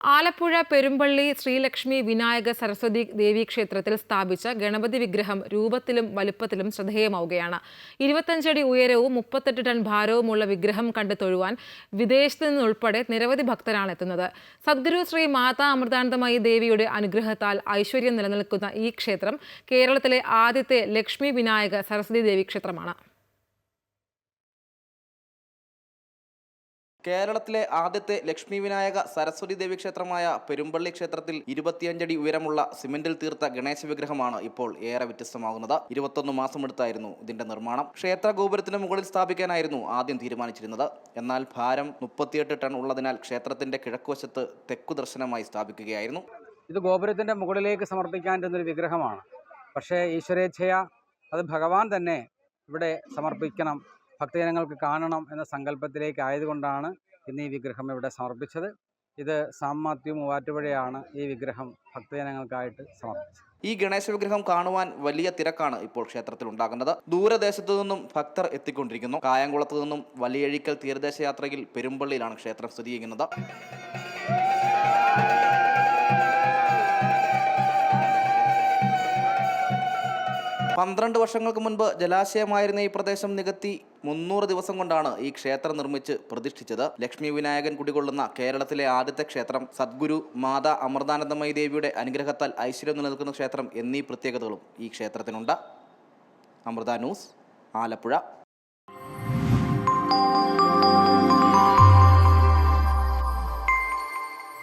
ആലപ്പുഴ പെരുമ്പള്ളി ശ്രീലക്ഷ്മി വിനായക സരസ്വതി ദേവി ക്ഷേത്രത്തിൽ സ്ഥാപിച്ച ഗണപതി വിഗ്രഹം രൂപത്തിലും വലുപ്പത്തിലും ശ്രദ്ധേയമാവുകയാണ്. 25 അടി ഉയരവും 38 ടൺ ഭാരവുമുള്ള വിഗ്രഹം കണ്ട് തൊഴുവാൻ വിദേശത്തു നിന്നുൾപ്പെടെ നിരവധി ഭക്തരാണ് എത്തുന്നത്. സദ്ഗുരു ശ്രീ മാതാ അമൃതാനന്ദമയി ദേവിയുടെ അനുഗ്രഹത്താൽ ഐശ്വര്യം നിലനിൽക്കുന്ന ഈ ക്ഷേത്രം കേരളത്തിലെ ആദ്യത്തെ ലക്ഷ്മി വിനായക സരസ്വതി ദേവി ക്ഷേത്രമാണ്. കേരളത്തിലെ ആദ്യത്തെ ലക്ഷ്മി വിനായക സരസ്വതി ദേവി ക്ഷേത്രമായ പെരുമ്പള്ളി ക്ഷേത്രത്തിൽ 25 അടി ഉയരമുള്ള സിമെന്റിൽ തീർത്ത ഗണേശ വിഗ്രഹമാണ് ഇപ്പോൾ ഏറെ വ്യത്യസ്തമാകുന്നത്. 21 മാസമെടുത്തായിരുന്നു ഇതിന്റെ നിർമ്മാണം. ക്ഷേത്ര ഗോപുരത്തിന് മുകളിൽ സ്ഥാപിക്കാനായിരുന്നു ആദ്യം തീരുമാനിച്ചിരുന്നത്. എന്നാൽ ഭാരം 38 ടൺ ഉള്ളതിനാൽ ക്ഷേത്രത്തിന്റെ കിഴക്കുവശത്ത് തെക്കു ദർശനമായി സ്ഥാപിക്കുകയായിരുന്നു. ഇത് ഗോപുരത്തിന്റെ മുകളിലേക്ക് സമർപ്പിക്കാനിരുന്നൊരു വിഗ്രഹമാണ്. പക്ഷേ ഈശ്വരേച്ഛയ അത് ഭഗവാൻ തന്നെ ഇവിടെ സമർപ്പിക്കണം, ഭക്തജനങ്ങൾക്ക് കാണണം എന്ന സങ്കല്പത്തിലേക്ക് ആയതുകൊണ്ടാണ് ഇന്ന് ഈ വിഗ്രഹം ഇവിടെ സമർപ്പിച്ചത്. ഇത് സാം മാത്യു മൂവാറ്റുപുഴയാണ് ഈ വിഗ്രഹം ഭക്തജനങ്ങൾക്കായിട്ട് സമർപ്പിച്ചത്. ഈ ഗണേശ വിഗ്രഹം കാണുവാൻ വലിയ തിരക്കാണ് ഇപ്പോൾ ക്ഷേത്രത്തിൽ ഉണ്ടാകുന്നത്. ദൂരദേശത്തു നിന്നും ഭക്തർ എത്തിക്കൊണ്ടിരിക്കുന്നു. കായംകുളത്തു നിന്നും വലിയഴിക്കൽ തീരദേശ യാത്രയിൽ പെരുമ്പള്ളിയിലാണ് ക്ഷേത്രം സ്ഥിതി ചെയ്യുന്നത്. പന്ത്രണ്ട് വർഷങ്ങൾക്ക് മുൻപ് ജലാശയമായിരുന്ന ഈ പ്രദേശം നികത്തി 300 ദിവസം കൊണ്ടാണ് ഈ ക്ഷേത്രം നിർമ്മിച്ച് പ്രതിഷ്ഠിച്ചത്. ലക്ഷ്മി വിനായകൻ കുടികൊള്ളുന്ന കേരളത്തിലെ ആദ്യത്തെ ക്ഷേത്രം, സദ്ഗുരു മാതാ അമൃതാനന്ദമയി ദേവിയുടെ അനുഗ്രഹത്താൽ ഐശ്വര്യം നിലനിൽക്കുന്ന ക്ഷേത്രം എന്നീ പ്രത്യേകതകളും ഈ ക്ഷേത്രത്തിനുണ്ട്. അമൃത ന്യൂസ്, ആലപ്പുഴ.